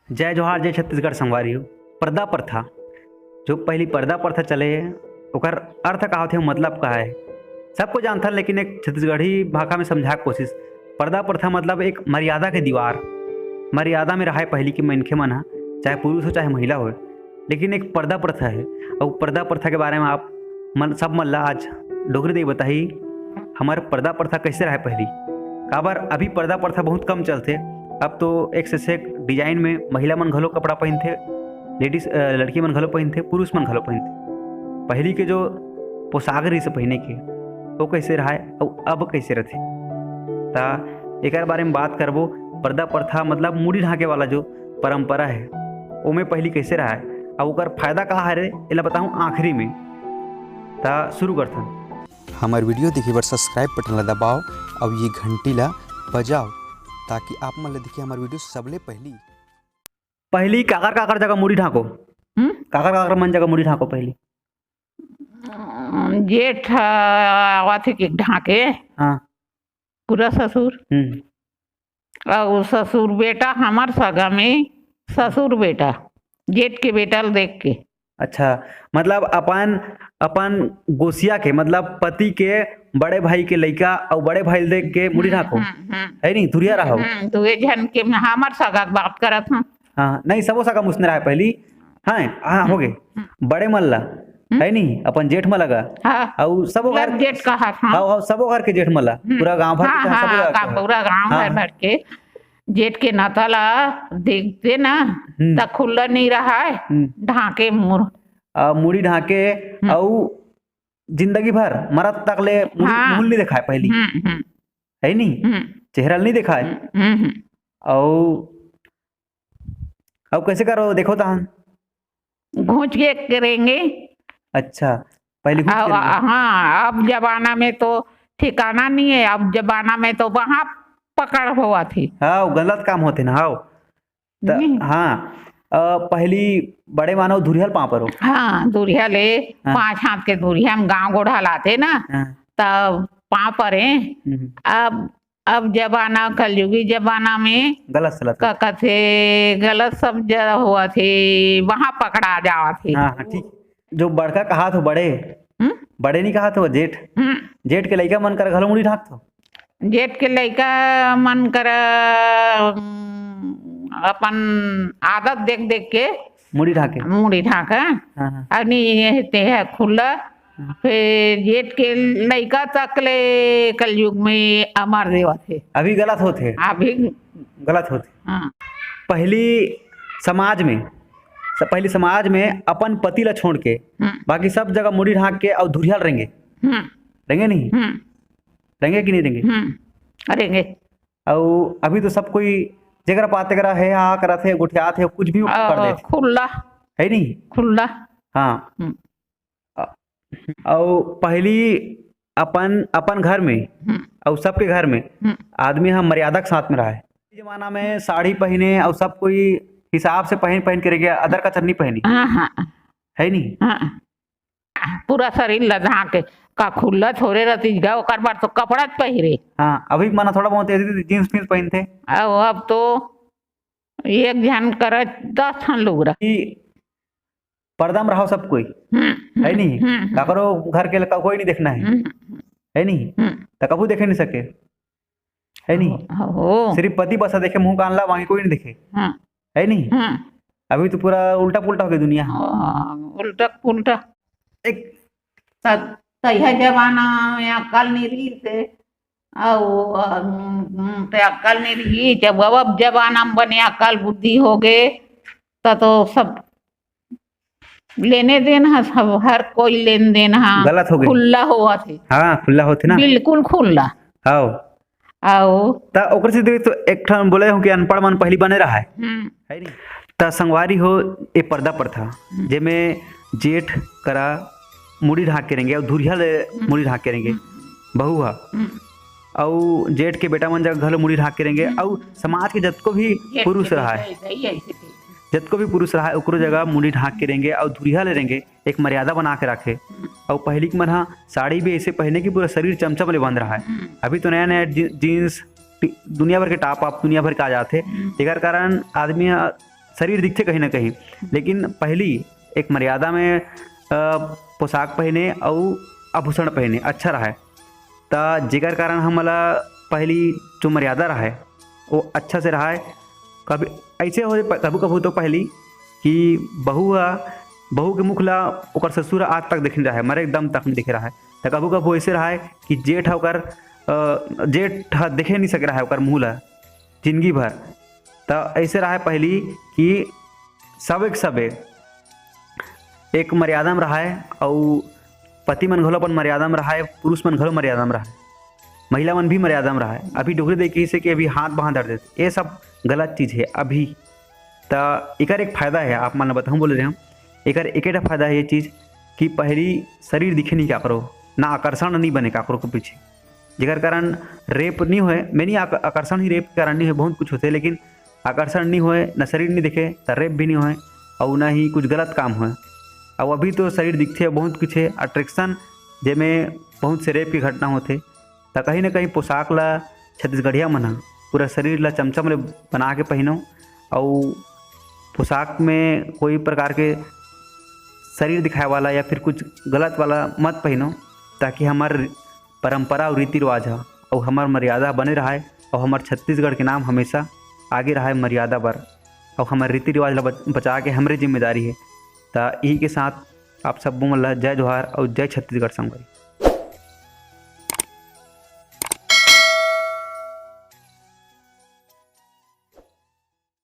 जय जोहार जय छत्तीसगढ़ संगवारी हो। पर्दा प्रथा जो पहली पर्दा प्रथा चले है ओकर अर्थ का होथे मतलब का है सबको जानथन, लेकिन एक छत्तीसगढ़ी भाषा में समझा के कोशिश। पर्दा प्रथा मतलब एक मर्यादा के दीवार, मर्यादा में रहा पहली के मनखे मन ह, चाहे पुरुष हो चाहे महिला हो, लेकिन एक पर्दा प्रथा है। और पर्दा प्रथा के बारे में आप सब मन ला आज डोगरी दे बताई हमारे पर्दा प्रथा कैसे रहा पहली काबर। अभी पर्दा प्रथा बहुत कम चलते, अब तो एक से एक डिजाइन में महिला मन घलो कपड़ा पहनते, लेडीज लड़की मन घलो पहनते, पुरुष मन घलो पहनते। पहली के जो पोशाक रही से पहने के वो कैसे रहा और अब कैसे रहते ता एक बारे में बात करबो। पर्दा प्रथा मतलब मुड़ी ढाके वाला जो परंपरा है ओमे पहली कैसे रहा है और ओकर फायदा का है एला बताऊँ आखिरी में। ता शुरू करथन। हमार वीडियो देखे बर सब्सक्राइब बटन ला दबाओ और ये घंटी ला बजाओ ताकि आप मन ला दिखे हमार वीडियो सबले पहली काकर काकर जगह मुड़ी ढाको, काकर काकर मन जगह मुड़ी ढाको पहली जेठ आवत के ढाके। हाँ पूरा ससुर और ससुर बेटा हमार सगा में ससुर बेटा जेठ के बेटा देख के। अच्छा, मतलब अपन अपन गोसिया के मतलब पति के बड़े भाई के लइका और बड़े भाई देख के मुड़ी ढाको है नहीं तुरिया रहो। दुए जन के हमार सगा के बात करत हूँ। हाँ नहीं सबो सगा मुसने रहा पहली। हाँ हाँ हो गए बड़े मल्ला है नहीं अपन जेठ में लगा। हाँ और सबो घर जेठ का हाथ। हाँ सबो घर के जेठ मल्ला पूरा गांव भर के सबो पूरा गांव भर के जेठ के नाताला देखते ना ता खुला नहीं रहा है ढाके मुड़ी ढाके और जिंदगी भर मरत तक ले मुंह नहीं दिखाए पहली है नहीं चेहरा नहीं दिखाए। और कैसे करो देखो तान घूंच के करेंगे। अच्छा पहले हाँ अब जमाना में तो ठिकाना नहीं है, अब जमाना में तो वहाँ पकड़ हुआ थी। हाँ गलत काम होते ना। हाँ पहली बड़े मानव धुरियल पाँव पर हो। हाँ दुरिया ले 5 हाथ के दुरिया हम गाँव गोढ़ा लाते ना तब पाँव पर है। अब जमाना कलयुगी जमाना में गलत कथे गलत सब हुआ थे वहाँ पकड़ा जावा थे। हाँ ठीक जो बड़का कहा तो बड़े बड़े नहीं कहा तो जेठ जेठ के लइका मन कर घलो मुड़ी ढाक तो जेठ के लइका मन कर अपन आदत देख देख के मुड़ी ढाका ते है खुला। फिर जेठ के लइका तक ले कलयुग में अमर देवा थे। अभी गलत होते हाँ। पहली समाज में अपन पति ला छोड़ के बाकी सब जगह मुड़ी ढाक के और धुरियाल रहेंगे नहीं रहेंगे कि नहीं रहेंगे। और अभी तो सब कोई जगह पाते करा है हाँ करा थे गुठिया थे कुछ भी कर देते खुला है नहीं खुला। हाँ और पहली अपन घर में और सबके घर में आदमी हम मर्यादा के साथ में रहा है। जमाना में साड़ी पहने और सब कोई हिसाब से पहन के रह गया, अदर का चन्नी पहनी है नहीं पूरा शरीर लदा के का खुला थोड़े रहती गए ओकर बार तो कपड़ा पहिरे। हाँ अभी माना थोड़ा बहुत जींस पींस पहनते अब तो एक जन कर 10 ठन लोग पर्दा में रहो सब कोई है नहीं करो घर के कोई नहीं देखना है नहीं तो कबू देखे नहीं सके है नहीं सिर्फ पति बसा देखे मुंह कान ला वहां कोई नहीं देखे है नहीं। अभी तो पूरा उल्टा पुल्टा हो गई दुनिया उल्टा पुल्टा। एक तैया जमाना में अक्ल नहीं रही थे अक्ल नहीं रही जब अब जमाना में बने अक्ल बुद्धि हो गए तो सब लेने देना सब हर कोई लेन देन गलत हो गई खुला हुआ थे। हाँ खुला होते ना बिल्कुल खुला। आओ ओकर से तो एक ठन बोले हो कि अनपढ़ मन पहली बने रहा है नहीं ता संगवारी हो ए पर्दा प्रथा जेमे जेठ करा मुड़ी ढाक के रहेंगे और धुरिया ले मुड़ी ढाक के रहेंगे बहू हा और जेठ के बेटा मन जगह घलो मुड़ी ढाक के रहेंगे और समाज के जतको भी पुरुष रहा है ओकरो जगह मुड़ी ढाक के रहेंगे और धुरिया ले रहेंगे, एक मर्यादा बना के रखे। और पहली के मन साड़ी भी ऐसे पहने की पूरा शरीर चमचम ले बंध रहा है। अभी तो नया नया जीन्स दुनिया भर के टॉप आप दुनिया भर के आ जाते एक कारण आदमी शरीर दिखते कहीं ना कहीं, लेकिन पहली एक मर्यादा में पोशाक पहने और आभूषण पहने अच्छा रहा तो जेकर कारण हमला पहली जो मर्यादा रहा है वो अच्छा से रहा है। कभी ऐसे हो कभी कभी तो पहली कि बहू के मुख ला ओकर ससुर आज तक देख रहा है, मरे एकदम तक नहीं दिख रहा है। तो कभी कभी ऐसे रहा है कि जेठ होकर जेठ देखे नहीं सक रहा है ओकर मुँह ला जिंदगी भर। तो ऐसे रहा है पहली कि सब एक मर्यादा में रहा है और पति मन घलो अपन मर्यादा में रहा है, पुरुष मन घलो मर्यादा में रहा है, महिला मन भी मर्यादा में रहा है। अभी डोगरी देखिए से कि अभी हाथ बांध धर देते, ये सब गलत चीज़ है अभी। तो एकर एक फ़ायदा है, आप मन बताऊँ बोले रहे हम, एकर एक फ़ायदा है ये चीज़ कि पहली शरीर दिखे नहीं क्या करो, ना आकर्षण नहीं बने काकरो के पीछे, जेकर कारण रेप नहीं होए। मैंने आकर्षण ही रेप के कारण नहीं है, बहुत कुछ होते, लेकिन आकर्षण नहीं होए, ना शरीर नहीं दिखे तो रेप भी नहीं होए और ना ही कुछ गलत काम होए। और अभी तो शरीर दिखते है बहुत कुछ है, अट्रैक्शन जेमें बहुत से रेप की घटना होते। तो कहीं ना कहीं पोशाक ला छत्तीसगढ़िया मन पूरा शरीर ला चमचम ले बना के पहनो और पोशाक में कोई प्रकार के शरीर दिखाए वाला या फिर कुछ गलत वाला मत पहनो, ताकि हमार परंपरा और रीति रिवाज है और हमार मर्यादा बने रहा और हमार छत्तीसगढ़ के नाम हमेशा आगे रहा मर्यादा पर, और हमारे रीति रिवाज ला बचा के हमारी जिम्मेदारी है। तो यही के साथ आप सब जय जोहार और जय छत्तीसगढ़ संगवारी।